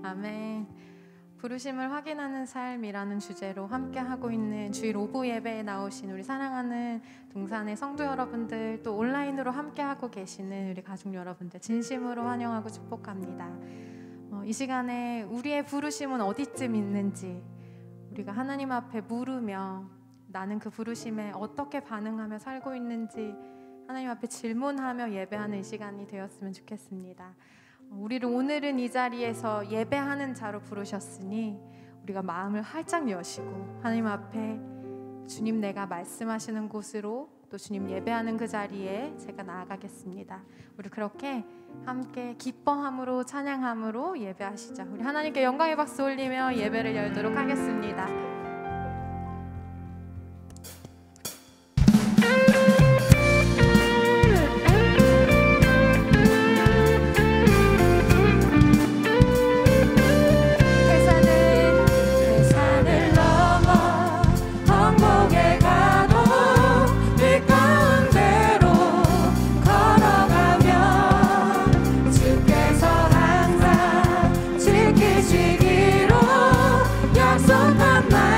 아멘. 부르심을 확인하는 삶이라는 주제로 함께하고 있는 주일 오후 예배에 나오신 우리 사랑하는 동산의 성도 여러분들, 또 온라인으로 함께하고 계시는 우리 가족 여러분들 진심으로 환영하고 축복합니다. 이 시간에 우리의 부르심은 어디쯤 있는지 우리가 하나님 앞에 물으며 나는 그 부르심에 어떻게 반응하며 살고 있는지 하나님 앞에 질문하며 예배하는 이 시간이 되었으면 좋겠습니다. 우리를 오늘은 이 자리에서 예배하는 자로 부르셨으니 우리가 마음을 활짝 여시고 하나님 앞에 주님 내가 말씀하시는 곳으로 또 주님 예배하는 그 자리에 제가 나아가겠습니다. 우리 그렇게 함께 기뻐함으로 찬양함으로 예배하시자. 우리 하나님께 영광의 박수 올리며 예배를 열도록 하겠습니다. 지키시기로 약속한 말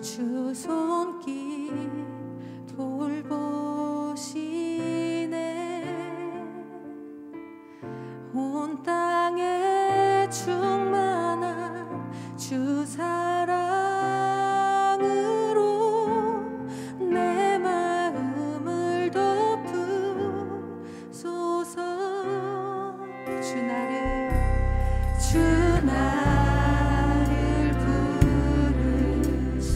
주 손길 돌보시네. 온 땅에 충만한 주 사랑으로 내 마음을 덮으소서. 주 나를 부르셨네.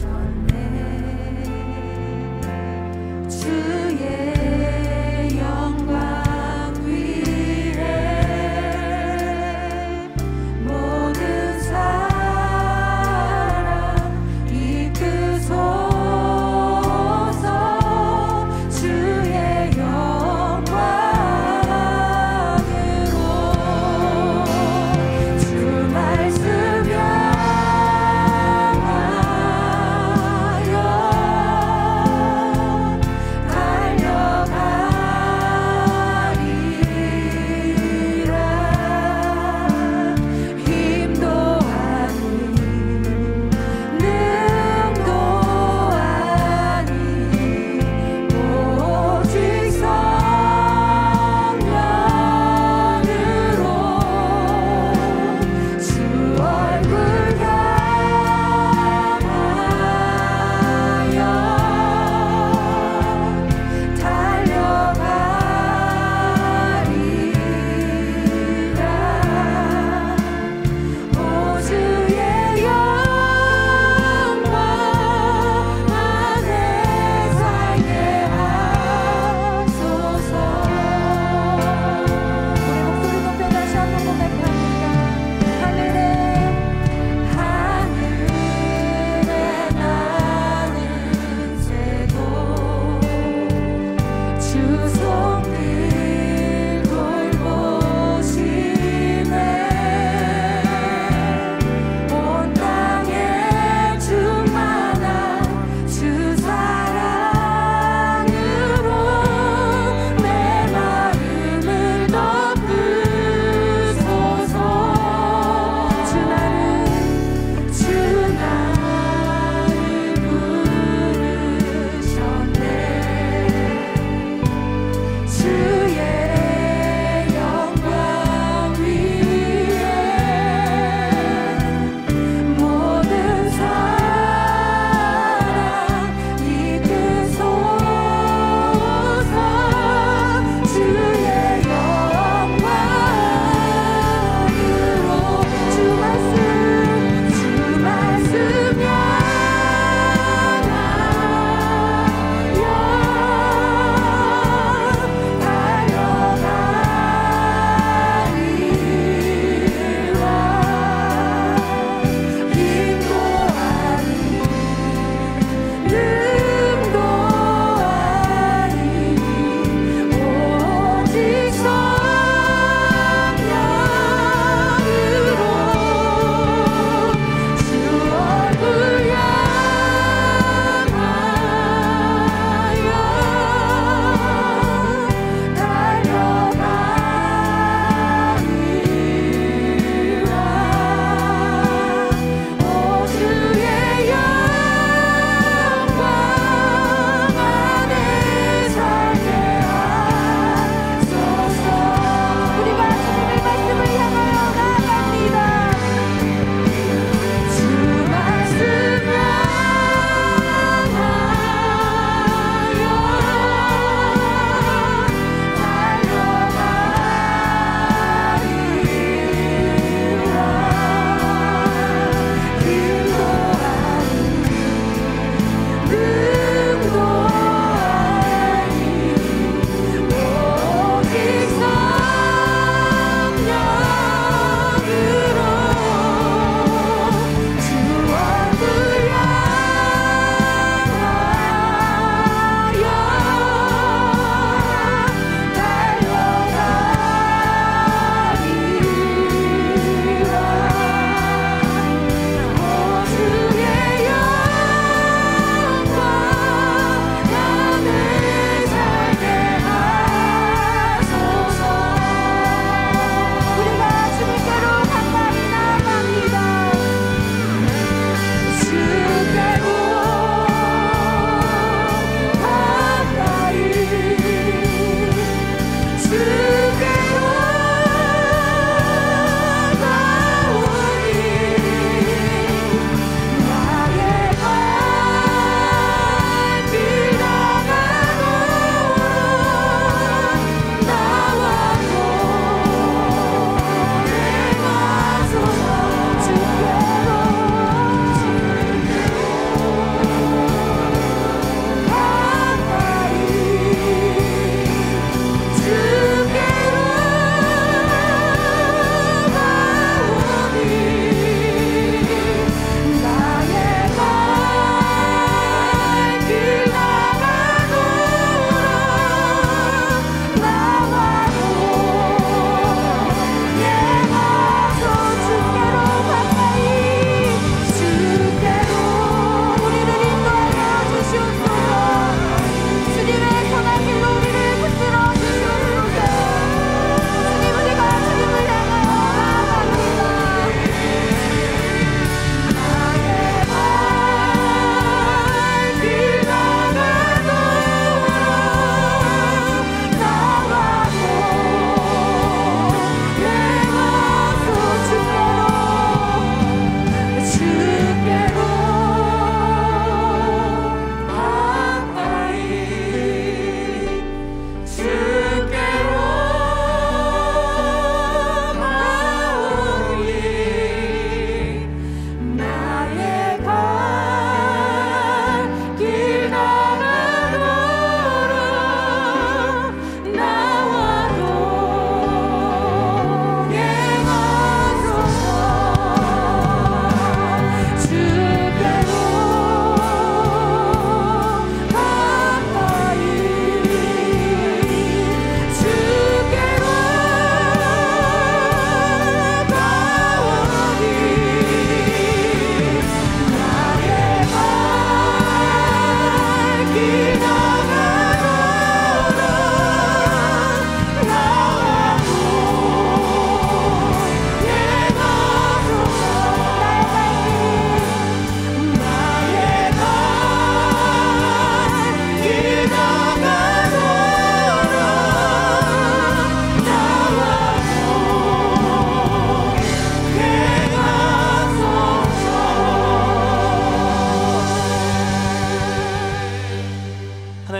주의 영광 위에 모든 사람 이끄소서. 주의 영광으로 주 말씀 향하여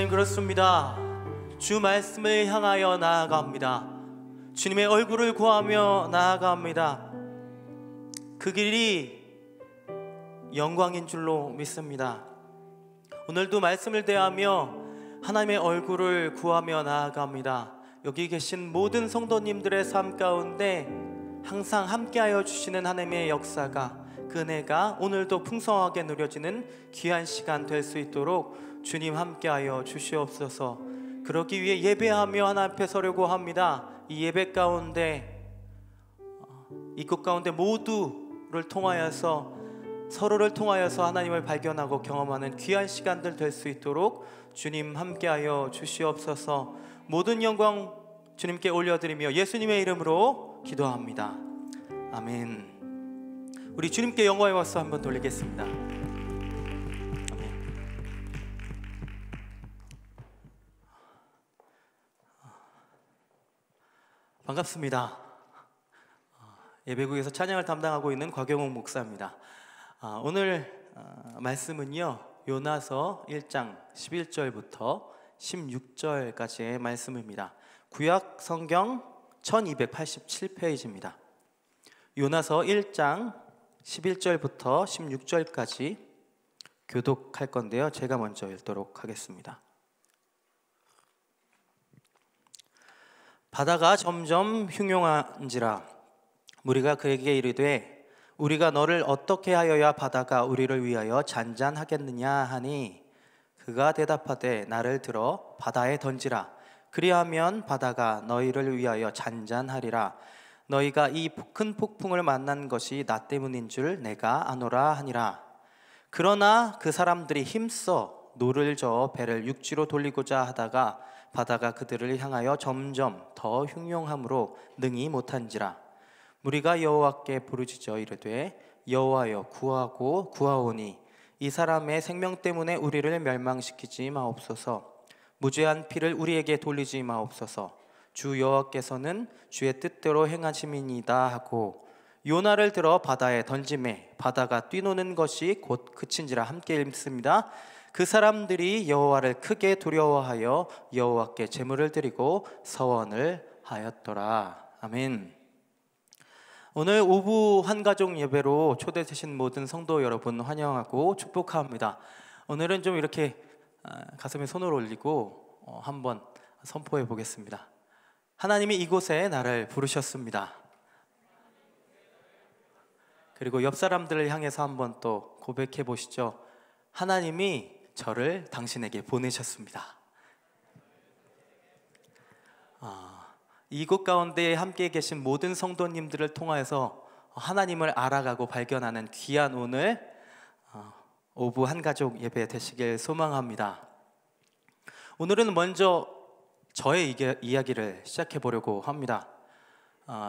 하나님, 그렇습니다. 주 말씀을 향하여 나아갑니다. 주님의 얼굴을 구하며 나아갑니다. 그 길이 영광인 줄로 믿습니다. 오늘도 말씀을 대하며 하나님의 얼굴을 구하며 나아갑니다. 여기 계신 모든 성도님들의 삶 가운데 항상 함께하여 주시는 하나님의 역사가, 그 은혜가 오늘도 풍성하게 누려지는 귀한 시간 될 수 있도록 주님 함께하여 주시옵소서. 그러기 위해 예배하며 하나님 앞에 서려고 합니다. 이 예배 가운데, 이 곳 가운데 모두를 통하여서, 서로를 통하여서 하나님을 발견하고 경험하는 귀한 시간들 될 수 있도록 주님 함께하여 주시옵소서. 모든 영광 주님께 올려드리며 예수님의 이름으로 기도합니다. 아멘. 우리 주님께 영광의 박수 한번 돌리겠습니다. 아멘. 반갑습니다. 예배국에서 찬양을 담당하고 있는 곽영욱 목사입니다. 오늘 말씀은요, 요나서 1장 11절부터 16절까지의 말씀입니다. 구약 성경 1287페이지입니다. 요나서 1장 11절부터 16절까지 교독할 건데요, 제가 먼저 읽도록 하겠습니다. 바다가 점점 흉흉한지라 무리가 그에게 이르되 우리가 너를 어떻게 하여야 바다가 우리를 위하여 잔잔하겠느냐 하니, 그가 대답하되 나를 들어 바다에 던지라. 그리하면 바다가 너희를 위하여 잔잔하리라. 너희가 이 큰 폭풍을 만난 것이 나 때문인 줄 내가 아노라 하니라. 그러나 그 사람들이 힘써 노를 저어 배를 육지로 돌리고자 하다가 바다가 그들을 향하여 점점 더 흉흉함으로 능히 못한지라. 무리가 여호와께 부르짖어 이르되 여호와여 구하고 구하오니 이 사람의 생명 때문에 우리를 멸망시키지 마옵소서. 무죄한 피를 우리에게 돌리지 마옵소서. 주 여호와께서는 주의 뜻대로 행하심이니이다 하고 요나를 들어 바다에 던지매 바다가 뛰노는 것이 곧 그친지라. 함께 읽습니다. 그 사람들이 여호와를 크게 두려워하여 여호와께 제물을 드리고 서원을 하였더라. 아멘. 오늘 오후 한가족 예배로 초대되신 모든 성도 여러분 환영하고 축복합니다. 오늘은 좀 이렇게 가슴에 손을 올리고 한번 선포해 보겠습니다. 하나님이 이곳에 나를 부르셨습니다. 그리고 옆 사람들을 향해서 한번 또 고백해 보시죠. 하나님이 저를 당신에게 보내셨습니다. 이곳 가운데 함께 계신 모든 성도님들을 통하여서 하나님을 알아가고 발견하는 귀한 오늘 오후 한가족 예배 되시길 소망합니다. 오늘은 먼저 저의 이야기를 시작해 보려고 합니다.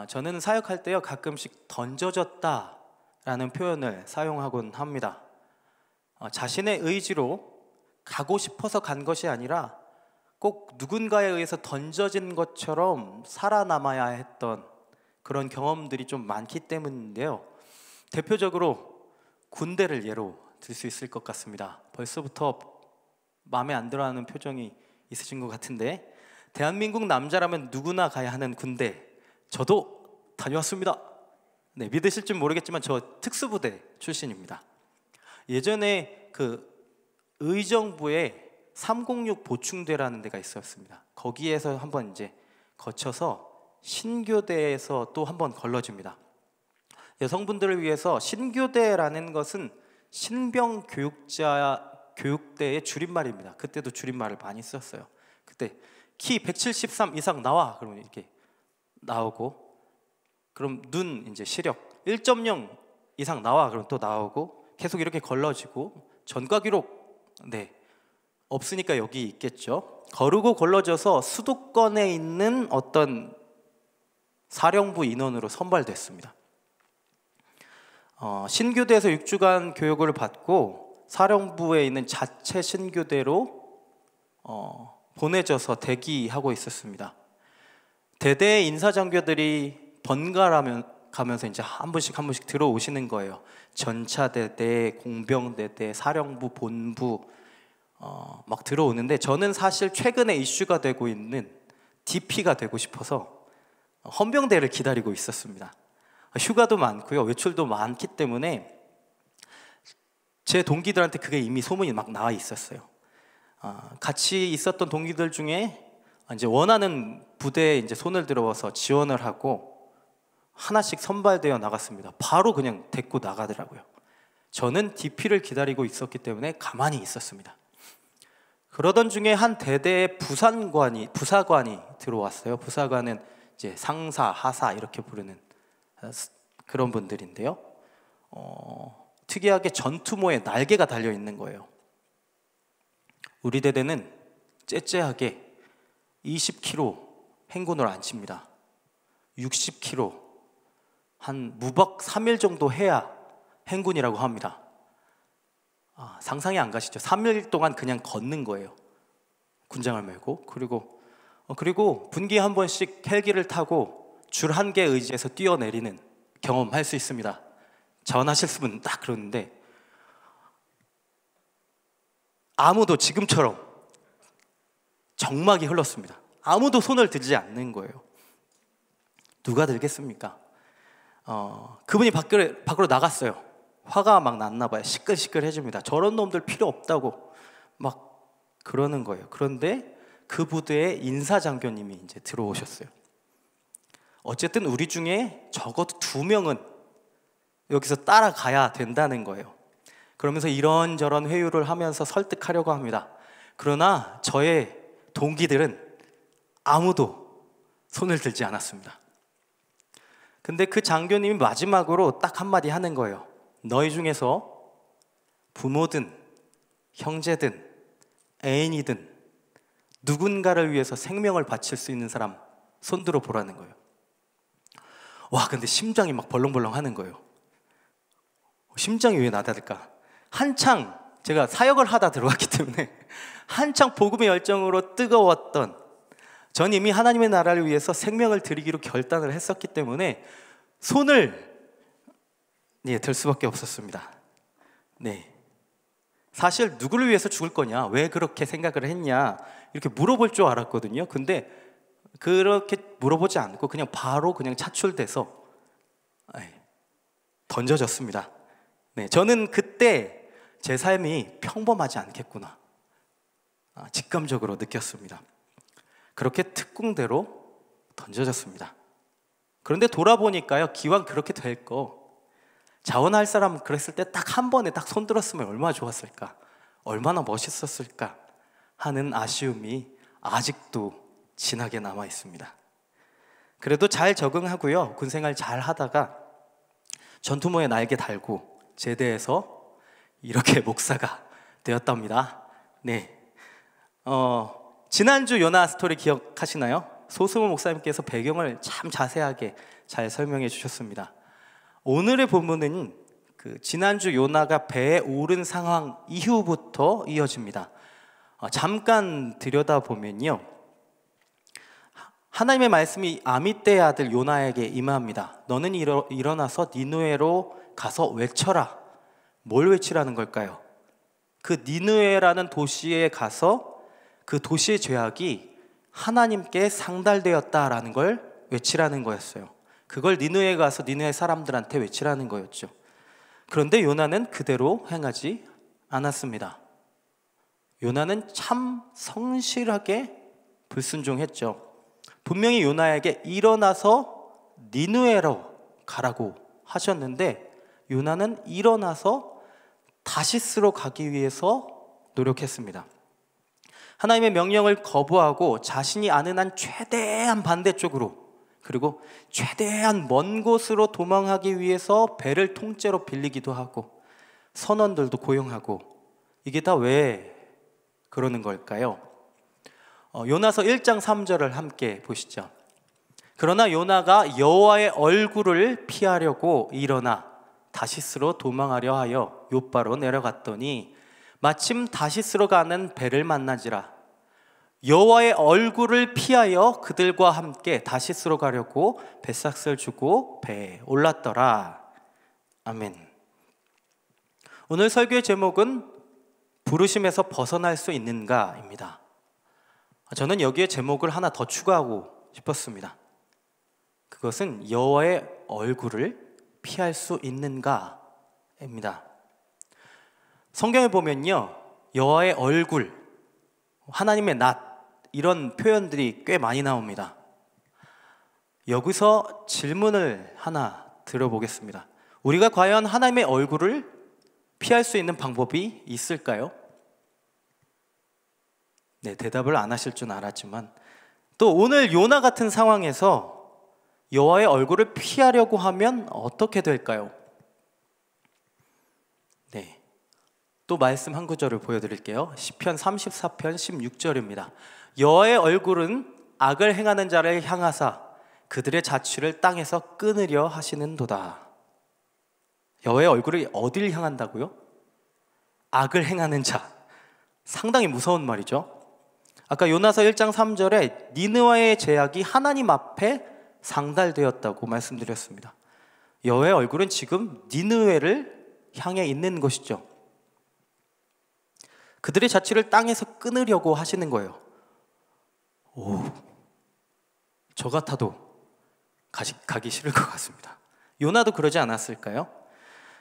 저는 사역할 때요, 가끔씩 던져졌다 라는 표현을 사용하곤 합니다. 자신의 의지로 가고 싶어서 간 것이 아니라 꼭 누군가에 의해서 던져진 것처럼 살아남아야 했던 그런 경험들이 좀 많기 때문인데요, 대표적으로 군대를 예로 들 수 있을 것 같습니다. 벌써부터 마음에 안 들어하는 표정이 있으신 것 같은데, 대한민국 남자라면 누구나 가야 하는 군대, 저도 다녀왔습니다. 네, 믿으실지 모르겠지만 저 특수부대 출신입니다. 예전에 그 의정부에 306 보충대라는 데가 있었습니다. 거기에서 한번 이제 거쳐서 신교대에서 또 한번 걸러집니다. 여성분들을 위해서 신교대라는 것은 신병 교육대의 줄임말입니다. 그때도 줄임말을 많이 썼어요. 그때 키 173 이상 나와 그러면 이렇게 나오고, 그럼 눈 이제 시력 1.0 이상 나와 그럼 또 나오고, 계속 이렇게 걸러지고, 전과 기록 없으니까 여기 있겠죠. 거르고 걸러져서 수도권에 있는 어떤 사령부 인원으로 선발됐습니다. 신교대에서 6주간 교육을 받고 사령부에 있는 자체 신교대로 보내져서 대기하고 있었습니다. 대대의 인사장교들이 번갈아가면서 이제 한 분씩 들어오시는 거예요. 전차대대, 공병대대, 사령부, 본부, 막 들어오는데 저는 사실 최근에 이슈가 되고 있는 DP가 되고 싶어서 헌병대를 기다리고 있었습니다. 휴가도 많고요, 외출도 많기 때문에 제 동기들한테 그게 이미 소문이 막 나와 있었어요. 같이 있었던 동기들 중에 이제 원하는 부대에 이제 손을 들어서 지원을 하고 하나씩 선발되어 나갔습니다. 바로 그냥 데리고 나가더라고요. 저는 DP를 기다리고 있었기 때문에 가만히 있었습니다. 그러던 중에 한 대대의 부사관이 들어왔어요. 부사관은 이제 상사, 하사 이렇게 부르는 그런 분들인데요. 특이하게 전투모에 날개가 달려 있는 거예요. 우리 대대는 째째하게 20km 행군을 안 칩니다. 60km 한 무박 3일 정도 해야 행군이라고 합니다. 상상이 안 가시죠? 3일 동안 그냥 걷는 거예요. 군장을 메고. 그리고 분기에 한 번씩 헬기를 타고 줄 한 개 의지해서 뛰어내리는 경험할 수 있습니다. 자원하실 분은 딱 그러는데 아무도 지금처럼 정막이 흘렀습니다. 아무도 손을 들지 않는 거예요. 누가 들겠습니까? 그분이 밖으로 나갔어요. 화가 막 났나 봐요. 시끌시끌해집니다. 저런 놈들 필요 없다고 막 그러는 거예요. 그런데 그 부대에 인사장교님이 이제 들어오셨어요. 어쨌든 우리 중에 적어도 2명은 여기서 따라가야 된다는 거예요. 그러면서 이런저런 회유를 하면서 설득하려고 합니다. 그러나 저의 동기들은 아무도 손을 들지 않았습니다. 근데 그 장교님이 마지막으로 딱 한마디 하는 거예요. 너희 중에서 부모든 형제든 애인이든 누군가를 위해서 생명을 바칠 수 있는 사람 손들어 보라는 거예요. 와, 근데 심장이 막 벌렁벌렁 하는 거예요. 심장이 왜 나다를까? 한창 제가 사역을 하다 들어왔기 때문에 한창 복음의 열정으로 뜨거웠던, 전 이미 하나님의 나라를 위해서 생명을 드리기로 결단을 했었기 때문에 손을 들 수밖에 없었습니다. 사실 누구를 위해서 죽을 거냐, 왜 그렇게 생각을 했냐 이렇게 물어볼 줄 알았거든요. 근데 그렇게 물어보지 않고 그냥 바로 차출돼서 던져졌습니다. 저는 그때 제 삶이 평범하지 않겠구나 직감적으로 느꼈습니다. 그렇게 특공대로 던져졌습니다. 그런데 돌아보니까요, 기왕 그렇게 될 거 자원할 사람 그랬을 때 딱 한 번에 딱 손들었으면 얼마나 좋았을까, 얼마나 멋있었을까 하는 아쉬움이 아직도 진하게 남아 있습니다. 그래도 잘 적응하고요, 군생활 잘 하다가 전투모에 날개 달고 제대해서 이렇게 목사가 되었답니다. 지난주 요나 스토리 기억하시나요? 소승우 목사님께서 배경을 참 자세하게 잘 설명해 주셨습니다. 오늘의 본문은 지난주 요나가 배에 오른 상황 이후부터 이어집니다. 잠깐 들여다보면요, 하나님의 말씀이 아미떼의 아들 요나에게 임합니다. 너는 일어나서 니느웨로 가서 외쳐라. 뭘 외치라는 걸까요? 그 니느웨라는 도시에 가서 그 도시의 죄악이 하나님께 상달되었다라는 걸 외치라는 거였어요. 그걸 니느웨에 가서 니느웨 사람들한테 외치라는 거였죠. 그런데 요나는 그대로 행하지 않았습니다. 요나는 참 성실하게 불순종했죠. 분명히 요나에게 일어나서 니느웨로 가라고 하셨는데 요나는 일어나서 다시스로 가기 위해서 노력했습니다. 하나님의 명령을 거부하고 자신이 아는 한 최대한 반대쪽으로, 그리고 최대한 먼 곳으로 도망하기 위해서 배를 통째로 빌리기도 하고 선원들도 고용하고, 이게 다 왜 그러는 걸까요? 요나서 1장 3절을 함께 보시죠. 그러나 요나가 여호와의 얼굴을 피하려고 일어나 다시스로 도망하려 하여 욥바로 내려갔더니 마침 다시스로 가는 배를 만나지라. 여호와의 얼굴을 피하여 그들과 함께 다시스로 가려고 뱃삭을 주고 배에 올랐더라. 아멘. 오늘 설교의 제목은 부르심에서 벗어날 수 있는가입니다. 저는 여기에 제목을 하나 더 추가하고 싶었습니다. 그것은 여호와의 얼굴을 피할 수 있는가입니다. 성경에 보면요, 여호와의 얼굴, 하나님의 낯, 이런 표현들이 꽤 많이 나옵니다. 여기서 질문을 하나 들어보겠습니다. 우리가 과연 하나님의 얼굴을 피할 수 있는 방법이 있을까요? 네, 대답을 안 하실 줄 알았지만, 또 오늘 요나 같은 상황에서 여호와의 얼굴을 피하려고 하면 어떻게 될까요? 네, 또 말씀 한 구절을 보여드릴게요. 시편 34편 16절입니다. 여호와의 얼굴은 악을 행하는 자를 향하사 그들의 자취를 땅에서 끊으려 하시는도다. 여호와의 얼굴이 어딜 향한다고요? 악을 행하는 자. 상당히 무서운 말이죠. 아까 요나서 1장 3절에 니느와의 제약이 하나님 앞에 상달되었다고 말씀드렸습니다. 여호와의 얼굴은 지금 니느웨를 향해 있는 것이죠. 그들의 자취를 땅에서 끊으려고 하시는 거예요. 오, 저 같아도 가기 싫을 것 같습니다. 요나도 그러지 않았을까요?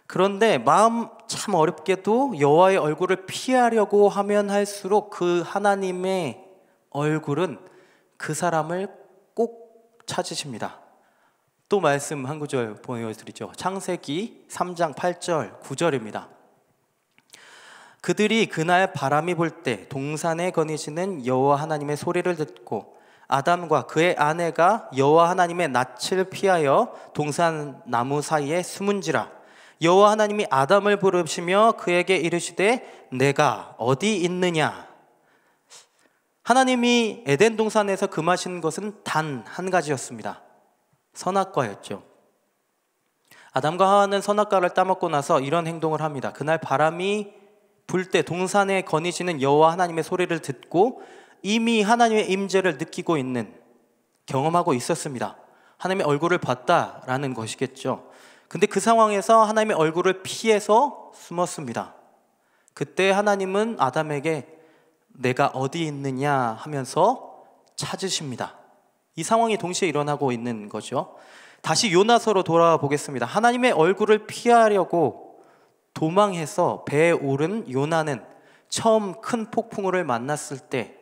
그런데 마음 참 어렵게도 여호와의 얼굴을 피하려고 하면 할수록 그 하나님의 얼굴은 그 사람을 꼭 찾으십니다. 또 말씀 한 구절 보여드리죠. 창세기 3장 8절 9절입니다. 그들이 그날 바람이 불 때 동산에 거니시는 여호와 하나님의 소리를 듣고 아담과 그의 아내가 여호와 하나님의 낯을 피하여 동산 나무 사이에 숨은지라. 여호와 하나님이 아담을 부르시며 그에게 이르시되 내가 어디 있느냐. 하나님이 에덴 동산에서 금하신 것은 단 한 가지였습니다. 선악과였죠. 아담과 하와는 선악과를 따먹고 나서 이런 행동을 합니다. 그날 바람이 불 때 동산에 거니시는 여호와 하나님의 소리를 듣고 이미 하나님의 임재를 느끼고 있는, 경험하고 있었습니다. 하나님의 얼굴을 봤다라는 것이겠죠. 근데 그 상황에서 하나님의 얼굴을 피해서 숨었습니다. 그때 하나님은 아담에게 내가 어디 있느냐 하면서 찾으십니다. 이 상황이 동시에 일어나고 있는 거죠. 다시 요나서로 돌아와 보겠습니다. 하나님의 얼굴을 피하려고 도망해서 배에 오른 요나는 처음 큰 폭풍우를 만났을 때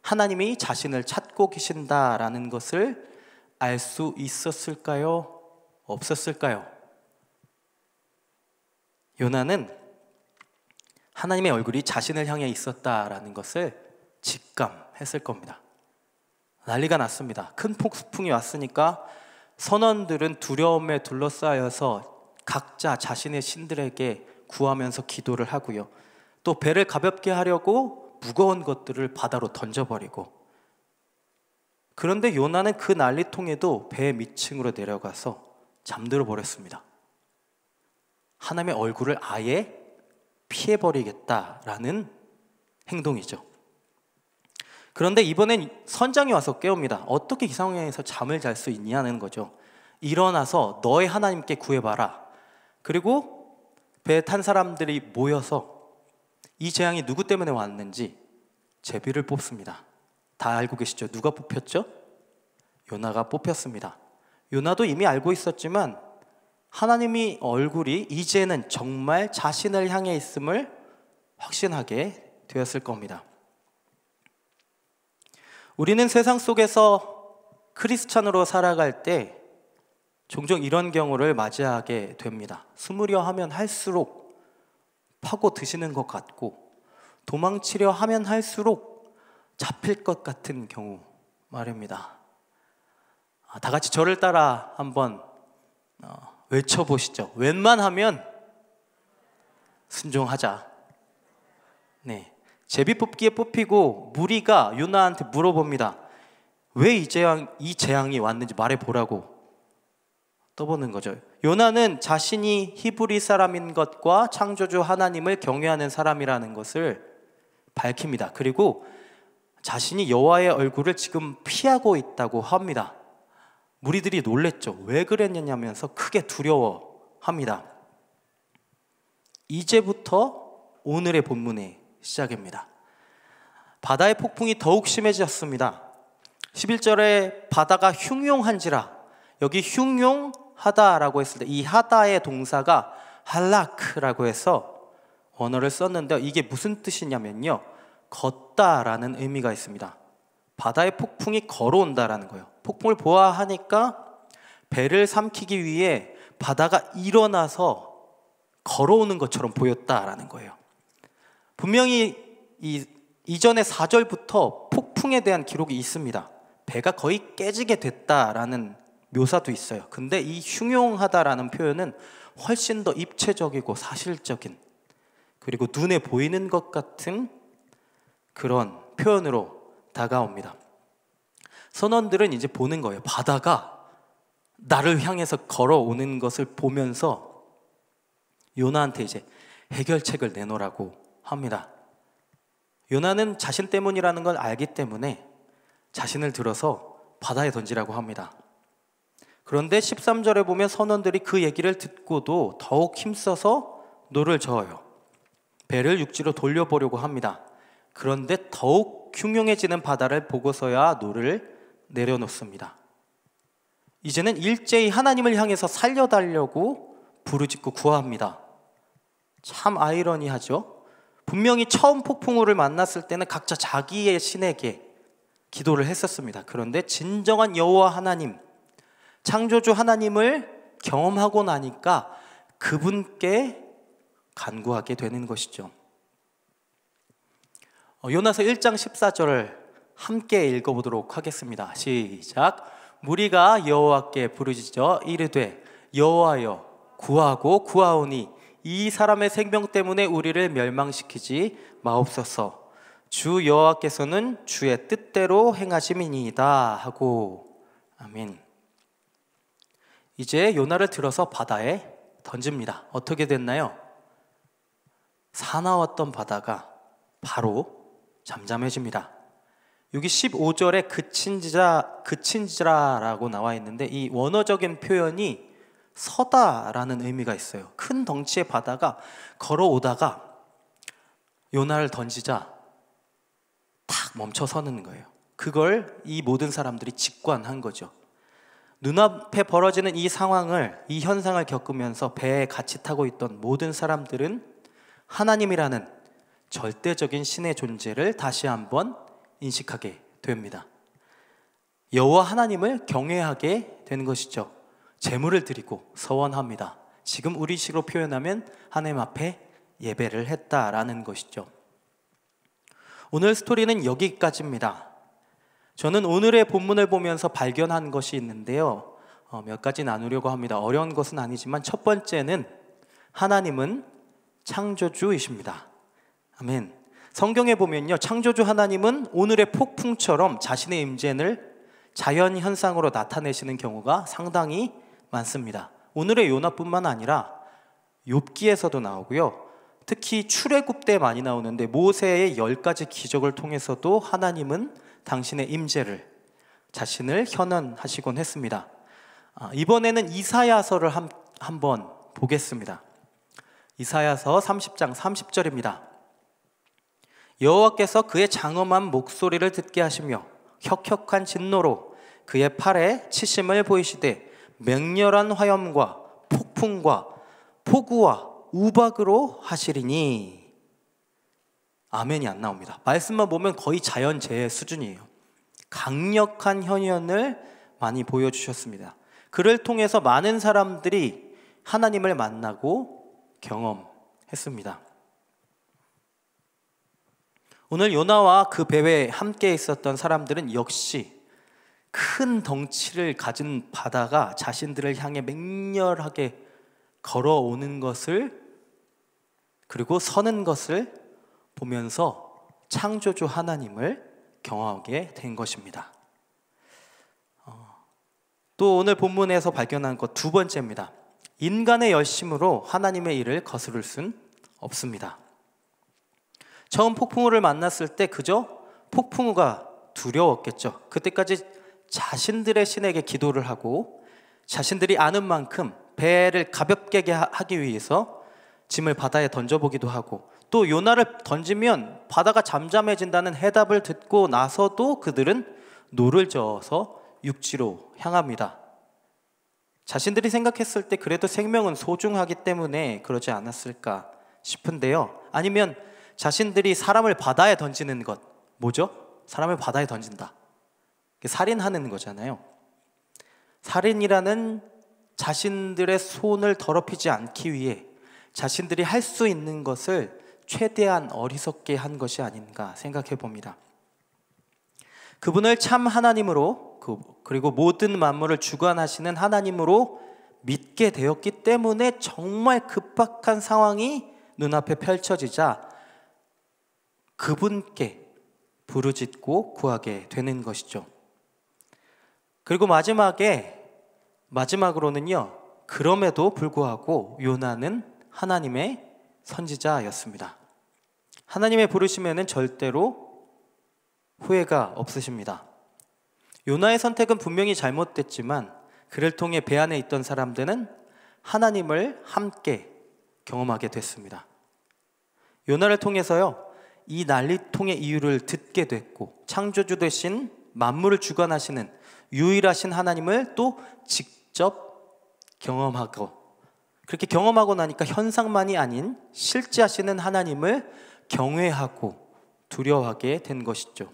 하나님이 자신을 찾고 계신다라는 것을 알 수 있었을까요? 없었을까요? 요나는 하나님의 얼굴이 자신을 향해 있었다라는 것을 직감했을 겁니다. 난리가 났습니다. 큰 폭풍이 왔으니까 선원들은 두려움에 둘러싸여서 각자 자신의 신들에게 구하면서 기도를 하고요. 또 배를 가볍게 하려고 무거운 것들을 바다로 던져버리고, 그런데 요나는 그 난리통에도 배 밑층으로 내려가서 잠들어 버렸습니다. 하나님의 얼굴을 아예 피해버리겠다라는 행동이죠. 그런데 이번엔 선장이 와서 깨웁니다. 어떻게 이 상황에서 잠을 잘 수 있냐는 거죠. 일어나서 너의 하나님께 구해봐라. 그리고 배에 탄 사람들이 모여서 이 재앙이 누구 때문에 왔는지 제비를 뽑습니다. 다 알고 계시죠? 누가 뽑혔죠? 요나가 뽑혔습니다. 요나도 이미 알고 있었지만 하나님의 얼굴이 이제는 정말 자신을 향해 있음을 확신하게 되었을 겁니다. 우리는 세상 속에서 크리스찬으로 살아갈 때 종종 이런 경우를 맞이하게 됩니다. 숨으려 하면 할수록 파고 드시는 것 같고 도망치려 하면 할수록 잡힐 것 같은 경우 말입니다. 다 같이 저를 따라 한번 외쳐보시죠. 웬만하면 순종하자. 네, 제비 뽑기에 뽑히고 무리가 요나한테 물어봅니다. 왜 이 재앙이 왔는지 말해보라고 떠보는 거죠. 요나는 자신이 히브리 사람인 것과 창조주 하나님을 경외하는 사람이라는 것을 밝힙니다. 그리고 자신이 여호와의 얼굴을 지금 피하고 있다고 합니다. 무리들이 놀랬죠. 왜 그랬냐면서 크게 두려워합니다. 이제부터 오늘의 본문에 시작입니다. 바다의 폭풍이 더욱 심해졌습니다. 11절에 바다가 흉용한지라, 여기 흉용하다라고 했을 때 이 하다의 동사가 할라크라고 해서 언어를 썼는데 이게 무슨 뜻이냐면요, 걷다라는 의미가 있습니다. 바다의 폭풍이 걸어온다라는 거예요. 폭풍을 보아하니까 배를 삼키기 위해 바다가 일어나서 걸어오는 것처럼 보였다라는 거예요. 분명히 이전의 4절부터 폭풍에 대한 기록이 있습니다. 배가 거의 깨지게 됐다라는 묘사도 있어요. 근데 이 흉용하다라는 표현은 훨씬 더 입체적이고 사실적인, 그리고 눈에 보이는 것 같은 그런 표현으로 다가옵니다. 선원들은 이제 보는 거예요. 바다가 나를 향해서 걸어오는 것을 보면서 요나한테 이제 해결책을 내놓으라고 합니다. 요나는 자신 때문이라는 걸 알기 때문에 자신을 들어서 바다에 던지라고 합니다. 그런데 13절에 보면 선원들이 그 얘기를 듣고도 더욱 힘써서 노를 저어요. 배를 육지로 돌려보려고 합니다. 그런데 더욱 흉흉해지는 바다를 보고서야 노를 내려놓습니다. 이제는 일제히 하나님을 향해서 살려달라고 부르짖고 구합니다. 참 아이러니하죠. 분명히 처음 폭풍우를 만났을 때는 각자 자기의 신에게 기도를 했었습니다. 그런데 진정한 여호와 하나님, 창조주 하나님을 경험하고 나니까 그분께 간구하게 되는 것이죠. 요나서 1장 14절을 함께 읽어보도록 하겠습니다. 시작. 무리가 여호와께 부르짖어 이르되 여호와여 구하고 구하오니 이 사람의 생명 때문에 우리를 멸망시키지 마옵소서. 주 여호와께서는 주의 뜻대로 행하심이니이다 하고. 아멘. 이제 요나를 들어서 바다에 던집니다. 어떻게 됐나요? 사나웠던 바다가 바로 잠잠해집니다. 여기 15절에 그친지라라고 나와 있는데 이 원어적인 표현이 서다라는 의미가 있어요. 큰 덩치의 바다가 걸어오다가 요나를 던지자 탁 멈춰서는 거예요. 그걸 이 모든 사람들이 직관한 거죠. 눈앞에 벌어지는 이 상황을, 이 현상을 겪으면서 배에 같이 타고 있던 모든 사람들은 하나님이라는 절대적인 신의 존재를 다시 한번 인식하게 됩니다. 여호와 하나님을 경외하게 되는 것이죠. 제물을 드리고 서원합니다. 지금 우리식으로 표현하면 하나님 앞에 예배를 했다라는 것이죠. 오늘 스토리는 여기까지입니다. 저는 오늘의 본문을 보면서 발견한 것이 있는데요, 몇 가지 나누려고 합니다. 어려운 것은 아니지만 첫 번째는 하나님은 창조주이십니다. 아멘. 성경에 보면요, 창조주 하나님은 오늘의 폭풍처럼 자신의 임재를 자연 현상으로 나타내시는 경우가 상당히 많습니다. 오늘의 요나뿐만 아니라 욥기에서도 나오고요, 특히 출애굽 때 많이 나오는데 모세의 10가지 기적을 통해서도 하나님은 당신의 임재를, 자신을 현현하시곤 했습니다. 이번에는 이사야서를 한번 보겠습니다. 이사야서 30장 30절입니다. 여호와께서 그의 장엄한 목소리를 듣게 하시며 혁혁한 진노로 그의 팔에 치심을 보이시되 맹렬한 화염과 폭풍과 폭우와 우박으로 하시리니. 아멘이 안 나옵니다. 말씀만 보면 거의 자연재해 수준이에요. 강력한 현현을 많이 보여주셨습니다. 그를 통해서 많은 사람들이 하나님을 만나고 경험했습니다. 오늘 요나와 그 배에 함께 있었던 사람들은 역시 큰 덩치를 가진 바다가 자신들을 향해 맹렬하게 걸어오는 것을, 그리고 서는 것을 보면서 창조주 하나님을 경험하게 된 것입니다. 또 오늘 본문에서 발견한 것 두 번째입니다. 인간의 열심으로 하나님의 일을 거스를 순 없습니다. 처음 폭풍우를 만났을 때 그저 폭풍우가 두려웠겠죠. 그때까지 자신들의 신에게 기도를 하고 자신들이 아는 만큼 배를 가볍게 하기 위해서 짐을 바다에 던져보기도 하고 또 요나를 던지면 바다가 잠잠해진다는 해답을 듣고 나서도 그들은 노를 저어서 육지로 향합니다. 자신들이 생각했을 때 그래도 생명은 소중하기 때문에 그러지 않았을까 싶은데요. 아니면 자신들이 사람을 바다에 던지는 것, 뭐죠? 사람을 바다에 던진다. 살인하는 거잖아요. 살인이라는 자신들의 손을 더럽히지 않기 위해 자신들이 할 수 있는 것을 최대한 어리석게 한 것이 아닌가 생각해 봅니다. 그분을 참 하나님으로 그리고 모든 만물을 주관하시는 하나님으로 믿게 되었기 때문에 정말 급박한 상황이 눈앞에 펼쳐지자 그분께 부르짖고 구하게 되는 것이죠. 그리고 마지막으로는요, 그럼에도 불구하고 요나는 하나님의 선지자였습니다. 하나님의 부르심에는 절대로 후회가 없으십니다. 요나의 선택은 분명히 잘못됐지만 그를 통해 배 안에 있던 사람들은 하나님을 함께 경험하게 됐습니다. 요나를 통해서요, 이 난리통의 이유를 듣게 됐고 창조주 되신 만물을 주관하시는 유일하신 하나님을 또 직접 경험하고, 그렇게 경험하고 나니까 현상만이 아닌 실제 하시는 하나님을 경외하고 두려워하게 된 것이죠.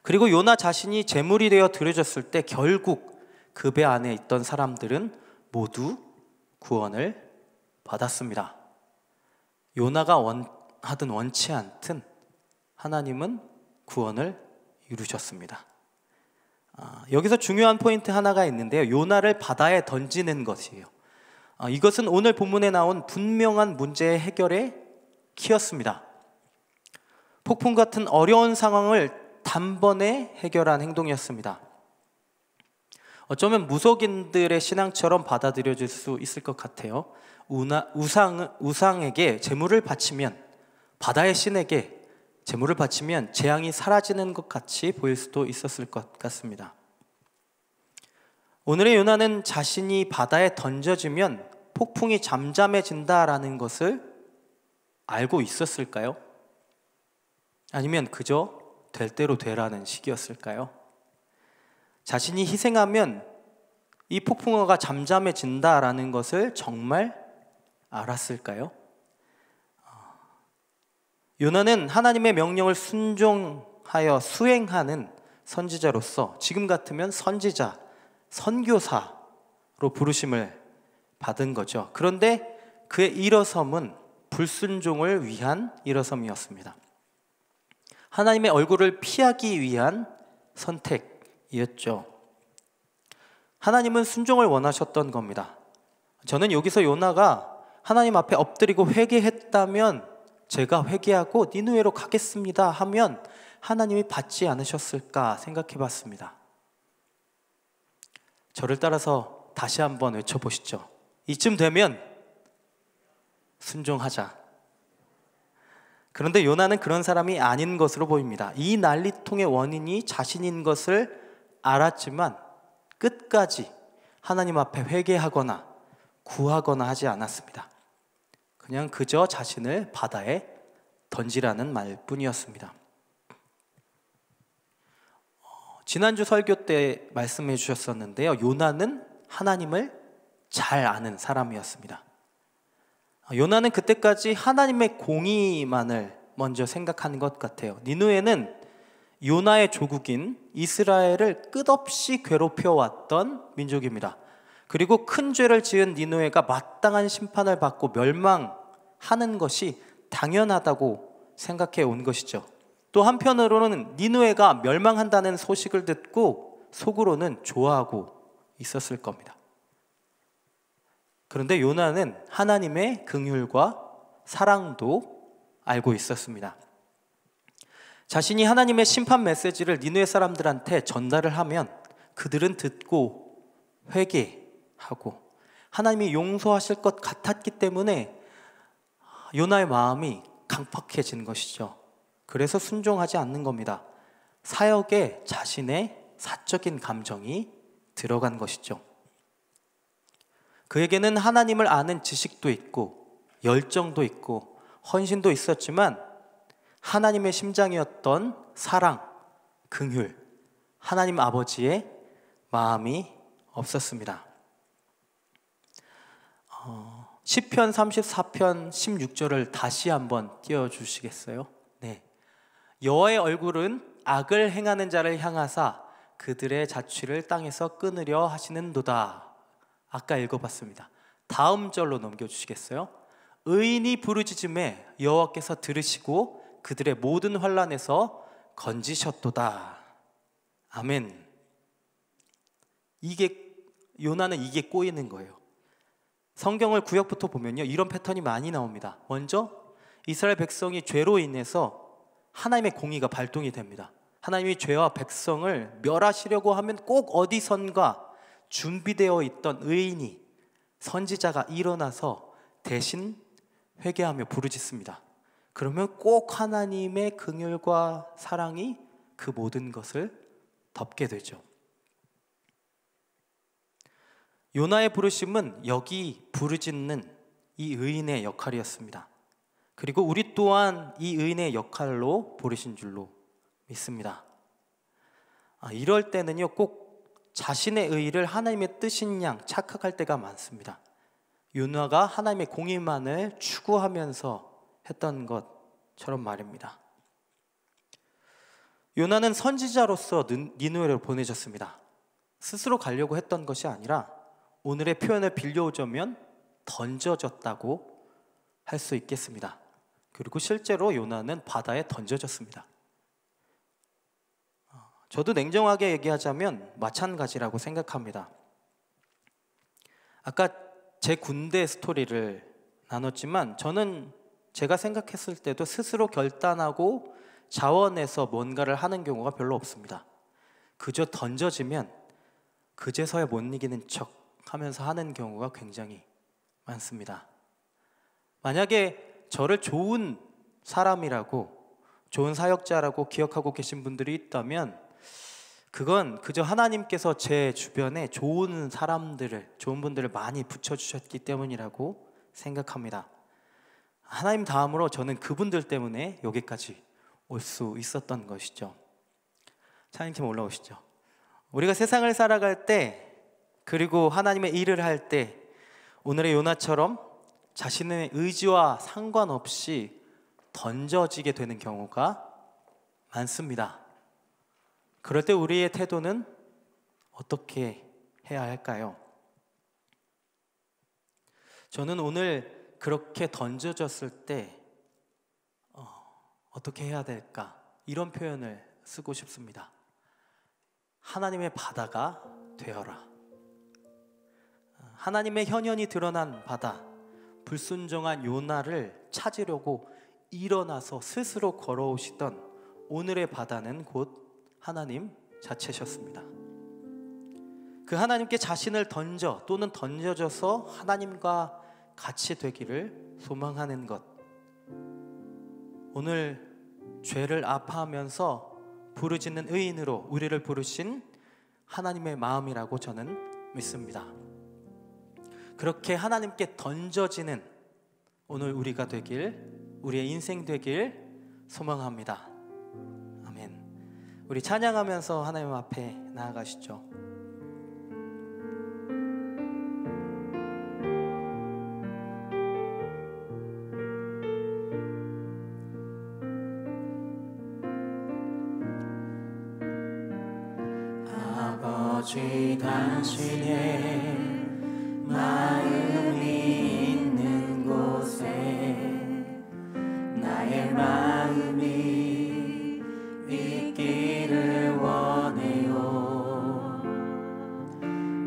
그리고 요나 자신이 제물이 되어 드려졌을 때 결국 그 배 안에 있던 사람들은 모두 구원을 받았습니다. 요나가 하든 원치 않든 하나님은 구원을 이루셨습니다. 여기서 중요한 포인트 하나가 있는데요, 요나를 바다에 던지는 것이에요. 이것은 오늘 본문에 나온 분명한 문제의 해결의 키였습니다. 폭풍 같은 어려운 상황을 단번에 해결한 행동이었습니다. 어쩌면 무속인들의 신앙처럼 받아들여질 수 있을 것 같아요. 우상에게 제물을 바치면, 바다의 신에게 제물을 바치면 재앙이 사라지는 것 같이 보일 수도 있었을 것 같습니다. 오늘의 요나는 자신이 바다에 던져지면 폭풍이 잠잠해진다라는 것을 알고 있었을까요? 아니면 그저 될 대로 되라는 식이었을까요? 자신이 희생하면 이 폭풍우가 잠잠해진다라는 것을 정말 알았을까요? 요나는 하나님의 명령을 순종하여 수행하는 선지자로서 지금 같으면 선지자, 선교사로 부르심을 받은 거죠. 그런데 그의 일어섬은 불순종을 위한 일어섬이었습니다. 하나님의 얼굴을 피하기 위한 선택이었죠. 하나님은 순종을 원하셨던 겁니다. 저는 여기서 요나가 하나님 앞에 엎드리고 회개했다면, 제가 회개하고 니느웨로 가겠습니다 하면 하나님이 받지 않으셨을까 생각해 봤습니다. 저를 따라서 다시 한번 외쳐보시죠. 이쯤 되면 순종하자. 그런데 요나는 그런 사람이 아닌 것으로 보입니다. 이 난리통의 원인이 자신인 것을 알았지만 끝까지 하나님 앞에 회개하거나 구하거나 하지 않았습니다. 그냥 그저 자신을 바다에 던지라는 말뿐이었습니다. 지난주 설교 때 말씀해 주셨었는데요, 요나는 하나님을 잘 아는 사람이었습니다. 요나는 그때까지 하나님의 공의만을 먼저 생각하는 것 같아요. 니느웨는 요나의 조국인 이스라엘을 끝없이 괴롭혀왔던 민족입니다. 그리고 큰 죄를 지은 니느웨가 마땅한 심판을 받고 멸망하는 것이 당연하다고 생각해 온 것이죠. 또 한편으로는 니느웨가 멸망한다는 소식을 듣고 속으로는 좋아하고 있었을 겁니다. 그런데 요나는 하나님의 긍휼과 사랑도 알고 있었습니다. 자신이 하나님의 심판 메시지를 니느웨 사람들한테 전달을 하면 그들은 듣고 회개하고 하나님이 용서하실 것 같았기 때문에 요나의 마음이 강팍해진 것이죠. 그래서 순종하지 않는 겁니다. 사역에 자신의 사적인 감정이 들어간 것이죠. 그에게는 하나님을 아는 지식도 있고 열정도 있고 헌신도 있었지만 하나님의 심장이었던 사랑, 긍휼, 하나님 아버지의 마음이 없었습니다. 시편 34편 16절을 다시 한번 띄워주시겠어요? 네. 여호와의 얼굴은 악을 행하는 자를 향하사 그들의 자취를 땅에서 끊으려 하시는도다. 아까 읽어봤습니다. 다음 절로 넘겨주시겠어요? 의인이 부르짖음에 여호와께서 들으시고 그들의 모든 환난에서 건지셨도다. 아멘. 요나는 이게 꼬이는 거예요. 성경을 구약부터 보면요, 이런 패턴이 많이 나옵니다. 먼저 이스라엘 백성이 죄로 인해서 하나님의 공의가 발동이 됩니다. 하나님이 죄와 백성을 멸하시려고 하면 꼭 어디선가 준비되어 있던 의인이, 선지자가 일어나서 대신 회개하며 부르짖습니다. 그러면 꼭 하나님의 긍휼과 사랑이 그 모든 것을 덮게 되죠. 요나의 부르심은 여기 부르짖는 이 의인의 역할이었습니다. 그리고 우리 또한 이 의인의 역할로 부르신 줄로 믿습니다. 이럴 때는요, 꼭 자신의 의의를 하나님의 뜻인 양 착각할 때가 많습니다. 요나가 하나님의 공의만을 추구하면서 했던 것처럼 말입니다. 요나는 선지자로서 니느웨로 보내졌습니다. 스스로 가려고 했던 것이 아니라 오늘의 표현을 빌려오자면 던져졌다고 할 수 있겠습니다. 그리고 실제로 요나는 바다에 던져졌습니다. 저도 냉정하게 얘기하자면 마찬가지라고 생각합니다. 아까 제 군대 스토리를 나눴지만 저는 제가 생각했을 때도 스스로 결단하고 자원해서 뭔가를 하는 경우가 별로 없습니다. 그저 던져지면 그제서야 못 이기는 척 하면서 하는 경우가 굉장히 많습니다. 만약에 저를 좋은 사람이라고, 좋은 사역자라고 기억하고 계신 분들이 있다면 그건 그저 하나님께서 제 주변에 좋은 사람들을, 좋은 분들을 많이 붙여주셨기 때문이라고 생각합니다. 하나님 다음으로 저는 그분들 때문에 여기까지 올 수 있었던 것이죠. 찬양팀 올라오시죠. 우리가 세상을 살아갈 때, 그리고 하나님의 일을 할 때 오늘의 요나처럼 자신의 의지와 상관없이 던져지게 되는 경우가 많습니다. 그럴 때 우리의 태도는 어떻게 해야 할까요? 저는 오늘 그렇게 던져졌을 때 어떻게 해야 될까? 이런 표현을 쓰고 싶습니다. 하나님의 바다가 되어라. 하나님의 현현이 드러난 바다, 불순종한 요나를 찾으려고 일어나서 스스로 걸어오시던 오늘의 바다는 곧 하나님 자체셨습니다. 그 하나님께 자신을 던져 또는 던져져서 하나님과 같이 되기를 소망하는 것, 오늘 죄를 아파하면서 부르짖는 의인으로 우리를 부르신 하나님의 마음이라고 저는 믿습니다. 그렇게 하나님께 던져지는 오늘 우리가 되길, 우리의 인생 되길 소망합니다. 아멘. 우리 찬양하면서 하나님 앞에 나아가시죠. 아버지 당신의 마음이 있는 곳에 나의 마음이 있기를 원해요.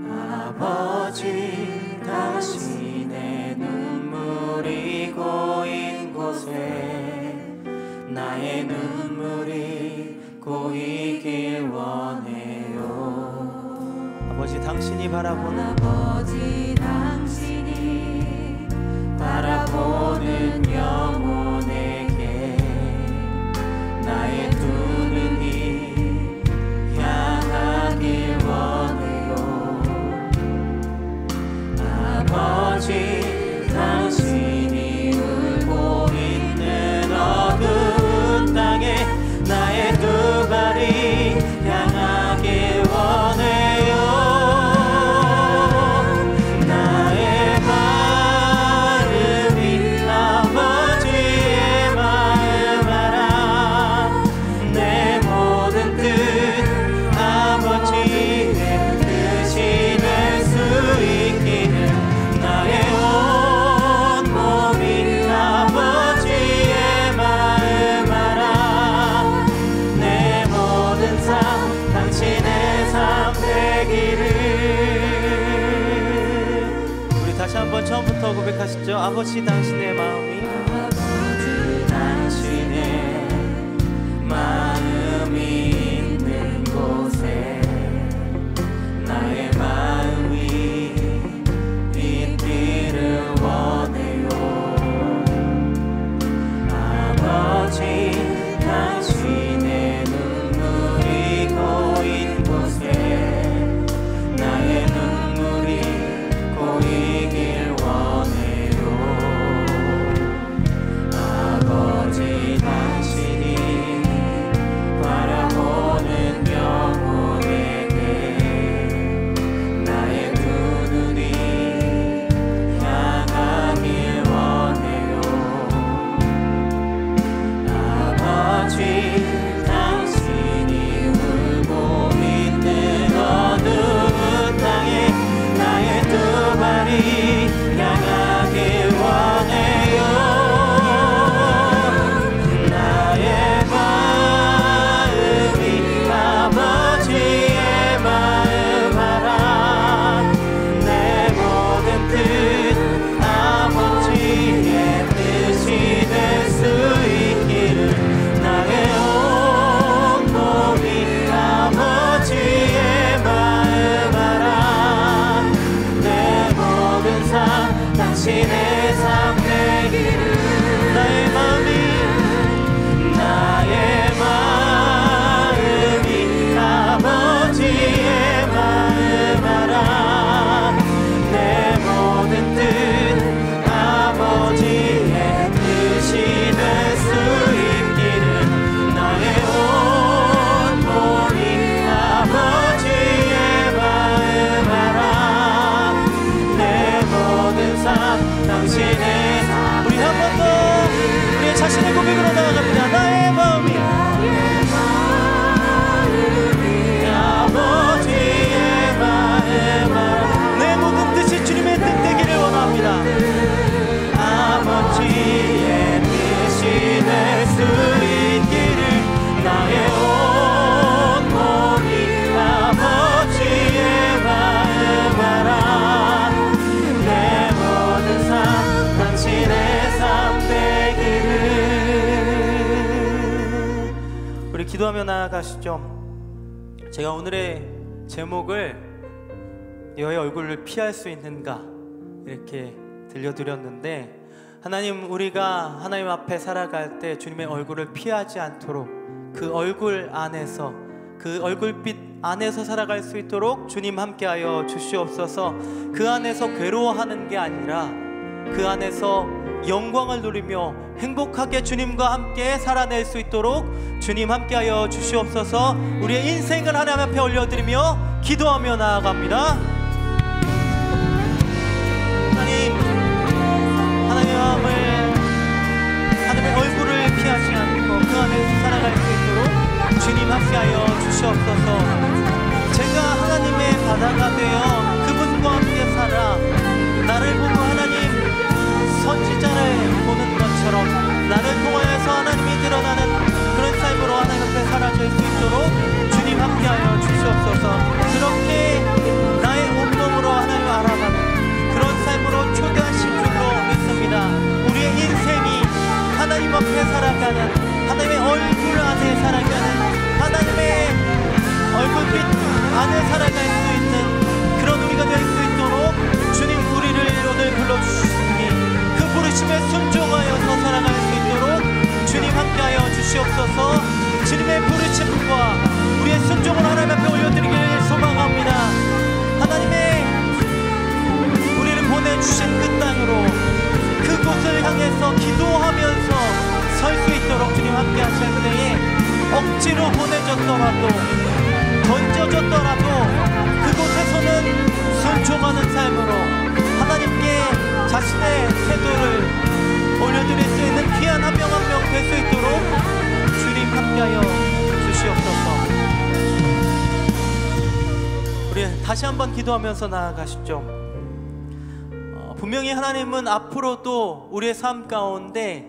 아버지 당신의 눈물이 고인 곳에 나의 눈물이 고이길 원해요. 아버지 당신이 바라보는, 아버지 당신이 바라보는 영혼에게 나의 두 눈이 향하길 원해요. 아버지 당신이 울고 있는 한번 처음부터 고백하시죠. 아버지 당신의 마음이 아버지 당신의 마음이 있는 곳에 나의 마음이 있기를 원해요. 아버지 당신의 눈물이 고인 곳에 나의 눈물이 고이길 원해요. 아버지 당신이 바라보는 영혼에게 나의 두 눈이 향하길 원해요. 아버지 당신이 울고 있는 어두운 땅에 나의 두 발이 향하길 원해요. 나의 마음이 아버지의 마음 알아. 내 모든 뜻 아버지의 뜻이 될 수 있기를 나의 온 몸이 아버지의 마음 알아. 내 모든 삶 당신의 삶 되기를 나의 마음이 아버지의 마음 알아. 내 모든 뜻 아버지의 뜻이 될 수 있기를 나의 온 몸이 아버지의 마음 알아. 내 모든 삶 당신의 삶. 우리 한 번 더 우리의 자신의 고백으로 나아갑니다. 나의 마음이 아버지의 마음 알아. 내 모든 뜻이 주님의 뜻 되기를 원합니다. 아버지의 뜻이 될 수 있기를 나의 온 몸이 아버지의 마음 알아. 내 모든 삶 당신의 삶 되기를. 우리 기도하며 나아가시죠. 제가 오늘의 제목을 여호와의 얼굴을 피할 수 있는가 이렇게 들려드렸는데, 하나님, 우리가 하나님 앞에 살아갈 때 주님의 얼굴을 피하지 않도록 그 얼굴 안에서, 그 얼굴빛 안에서 살아갈 수 있도록 주님 함께하여 주시옵소서. 그 안에서 괴로워하는 게 아니라 그 안에서 영광을 누리며 행복하게 주님과 함께 살아낼 수 있도록 주님 함께하여 주시옵소서. 우리의 인생을 하나님 앞에 올려드리며 기도하며 나아갑니다. 하나님의 마음을, 하나님의 얼굴을 피하지 않고 그 안에서 살아갈 수 있도록 주님 함께하여 주시옵소서. 제가 하나님의 바다가 되어 그분과 함께 살아 나를 보고 하나님 선지자를 보는 것처럼 나를 통하여서 하나님이 드러나는 그런 삶으로 하나님 앞에 살아갈 수 있도록 주님 함께하여 주시옵소서. 그렇게 나의 온몸으로 하나님을 알아가는 그런 삶으로 초대하신 줄로 믿습니다. 우리의 인생이 하나님 앞에 살아가는, 하나님의 얼굴 안에 살아가는, 하나님의 얼굴빛 안에 살아갈 수 있는 그런 우리가 될 수 있도록 주님 우리를 오늘 불러주시니 그 부르심에 순종하여서 살아갈 수 있도록 주님 함께하여 주시옵소서. 주님의 부르심과 우리의 순종을 하나님 앞에 올려드리기를 소망합니다. 하나님의 우리를 보내주신 그 땅으로, 그곳을 향해서 기도하면서 설 수 있도록 주님 함께 하실 때에 억지로 보내졌더라도, 던져졌더라도 그곳에서는 순종하는 삶으로 하나님께 자신의 태도를 올려드릴 수 있는 귀한 한 명 한 명 될 수 있도록 주님 함께하여 주시옵소서. 우리 다시 한번 기도하면서 나아가시죠. 분명히 하나님은 앞으로도 우리의 삶 가운데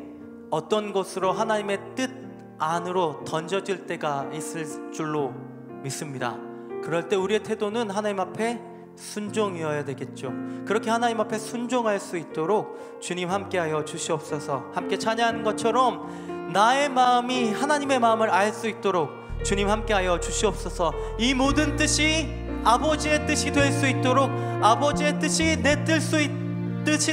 어떤 곳으로 하나님의 뜻 안으로 던져질 때가 있을 줄로 믿습니다. 그럴 때 우리의 태도는 하나님 앞에 순종이어야 되겠죠. 그렇게 하나님 앞에 순종할 수 있도록 주님 함께하여 주시옵소서. 함께 찬양하는 것처럼 나의 마음이 하나님의 마음을 알 수 있도록 주님 함께하여 주시옵소서. 이 모든 뜻이 아버지의 뜻이 될 수 있도록, 아버지의 뜻이 내 뜻이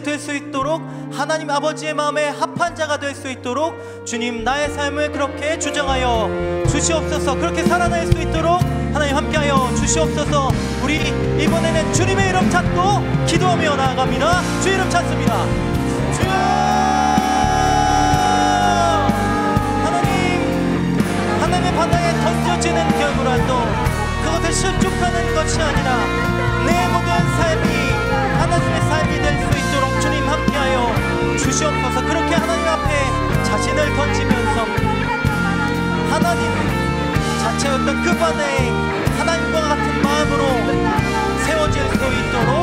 될 수 있도록, 하나님 아버지의 마음에 합한 자가 될 수 있도록 주님 나의 삶을 그렇게 주장하여 주시옵소서. 그렇게 살아낼 수 있도록 하나님 함께하여 주시옵소서. 우리 이번에는 주님의 이름 찾고 기도하며 나아갑니다. 주 이름 찾습니다. 주여, 하나님의 바다에 던져지는 결과라도 그것을 실족하는 것이 아니라 내 모든 삶이 하나님의 삶이 될 수 있도록 주님 함께하여 주시옵소서. 그렇게 하나님 앞에 자신을 던지면서 하나님 자체였던 그 바다에 하나님과 같은 마음으로 세워질 수 있도록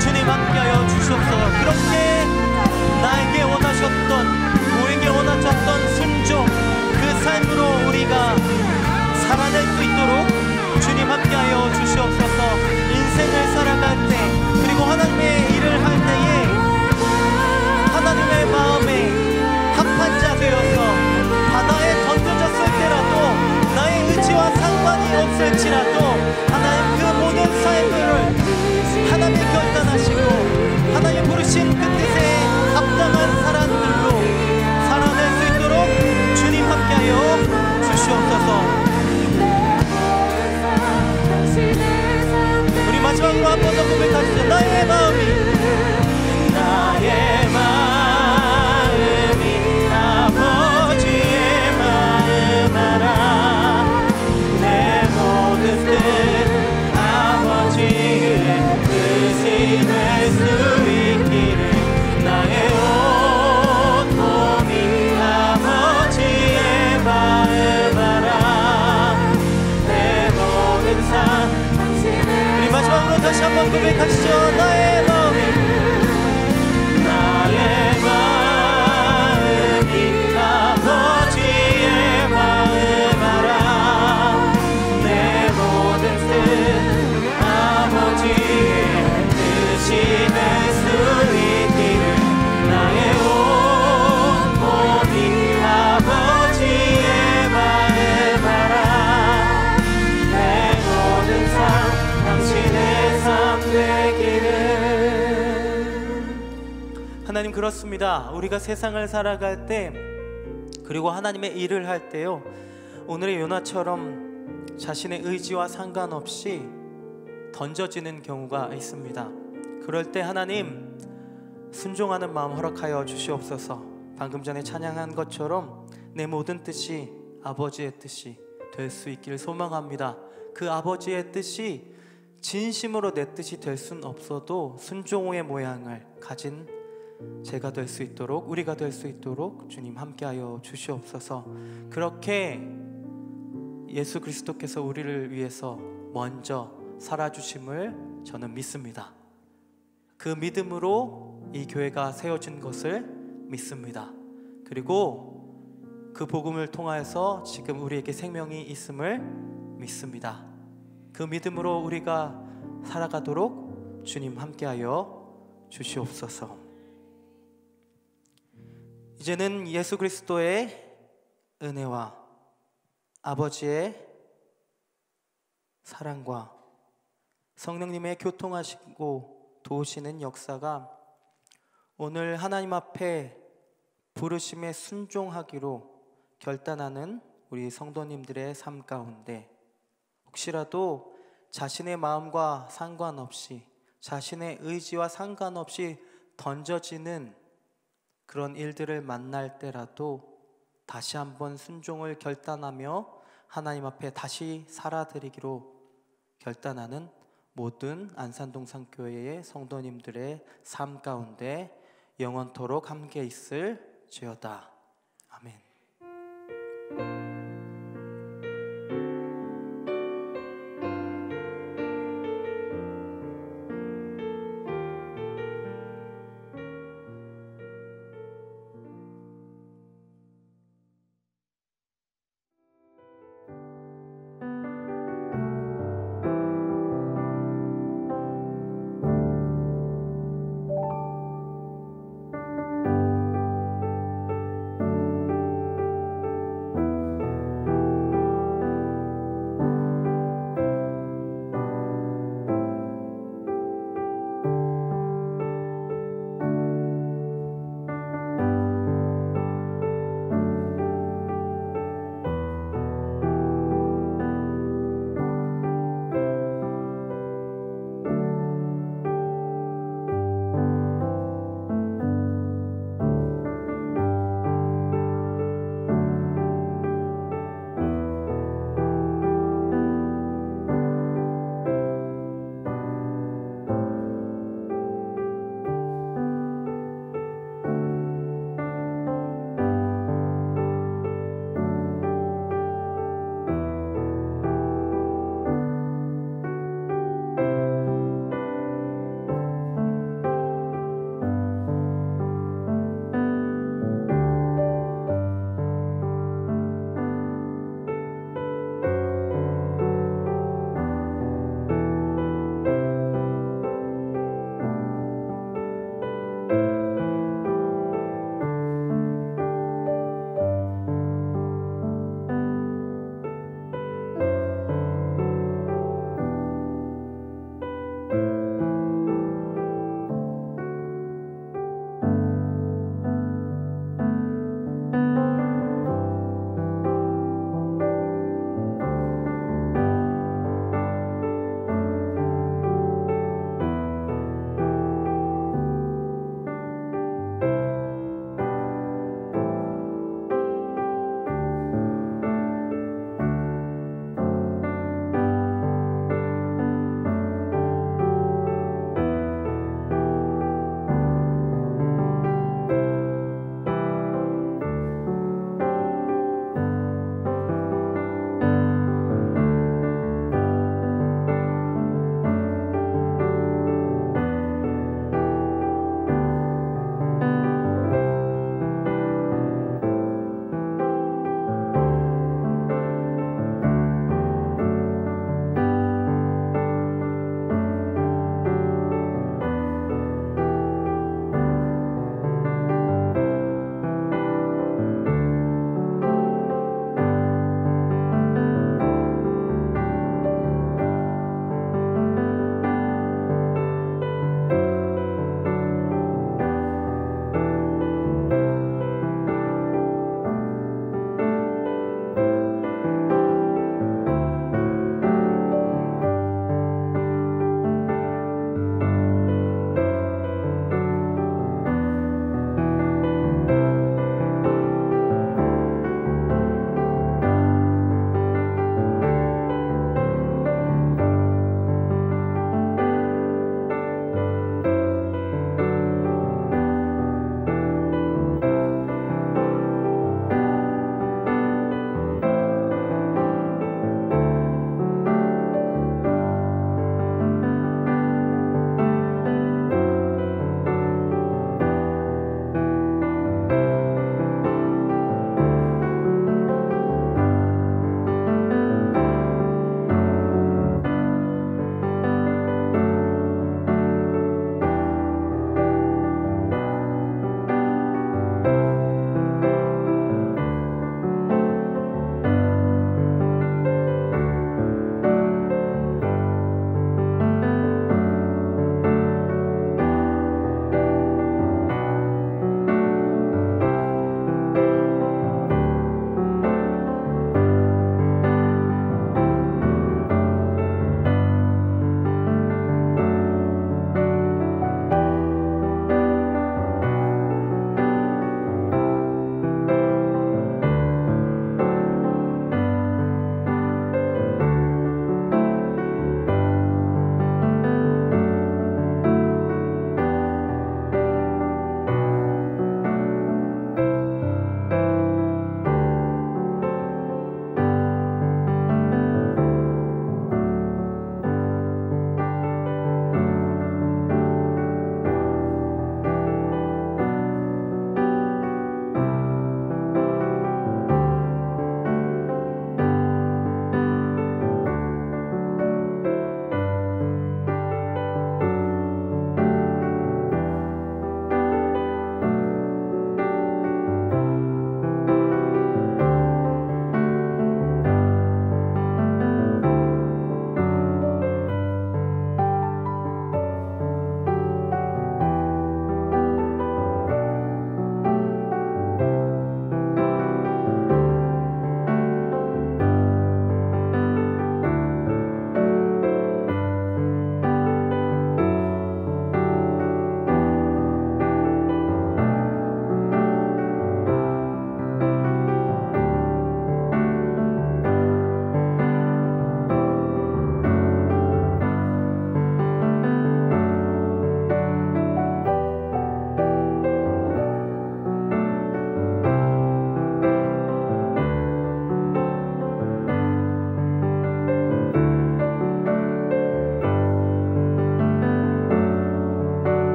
주님 함께하여 주시옵소서. 그렇게 나에게 원하셨던, 우리에게 원하셨던 순종, 그 삶으로 우리가 살아낼 수 있도록 주님 함께하여 주시옵소서. 인생을 살아갈 때, 그리고 하나님의 일을 할 때에 하나님의 마음에 합한 자 되어서 바다에 던져졌을 때라도 나의 의지와 상관이 없을지라도 하나님 그 모든 삶을 하나님이 결단하시고 하나님 부르신 그 뜻에 합당한 사람들로 살아낼 수 있도록 주님 함께하여 주시옵소서. 우리 마지막으로 한 번 더 고백하시죠. 나의 마음이 아버지의 마음 알아. 내 모든 뜻 아버지의 뜻이 될 수 있기를. 나의 온 몸이 아버지의 마음 알아. 내 모든 삶. 우리 마지막으로 다시 한번 고백하시죠. 나의 마음이 아버지의 마음 알아. 내 모든 뜻 아버지의 뜻이 될 수 있기를. 나의 온 몸이 아버지의 마음 알아. 내 모든 삶 당신의 삶 되기를. 하나님, 그렇습니다. 우리가 세상을 살아갈 때, 그리고 하나님의 일을 할 때요, 오늘의 요나처럼 자신의 의지와 상관없이 던져지는 경우가 있습니다. 그럴 때 하나님 순종하는 마음 허락하여 주시옵소서. 방금 전에 찬양한 것처럼 내 모든 뜻이 아버지의 뜻이 될 수 있기를 소망합니다. 그 아버지의 뜻이 진심으로 내 뜻이 될 순 없어도 순종의 모양을 가진 제가 될 수 있도록, 우리가 될 수 있도록 주님 함께하여 주시옵소서. 그렇게 예수 그리스도께서 우리를 위해서 먼저 살아주심을 저는 믿습니다. 그 믿음으로 이 교회가 세워진 것을 믿습니다. 그리고 그 복음을 통하여서 지금 우리에게 생명이 있음을 믿습니다. 그 믿음으로 우리가 살아가도록 주님 함께하여 주시옵소서. 이제는 예수 그리스도의 은혜와 아버지의 사랑과 성령님의 교통하시고 도우시는 역사가 오늘 하나님 앞에 부르심에 순종하기로 결단하는 우리 성도님들의 삶 가운데 혹시라도 자신의 마음과 상관없이, 자신의 의지와 상관없이 던져지는 그런 일들을 만날 때라도 다시 한번 순종을 결단하며 하나님 앞에 다시 살아드리기로 결단하는 모든 안산동산교회의 성도님들의 삶 가운데 영원토록 함께 있을지어다. 아멘.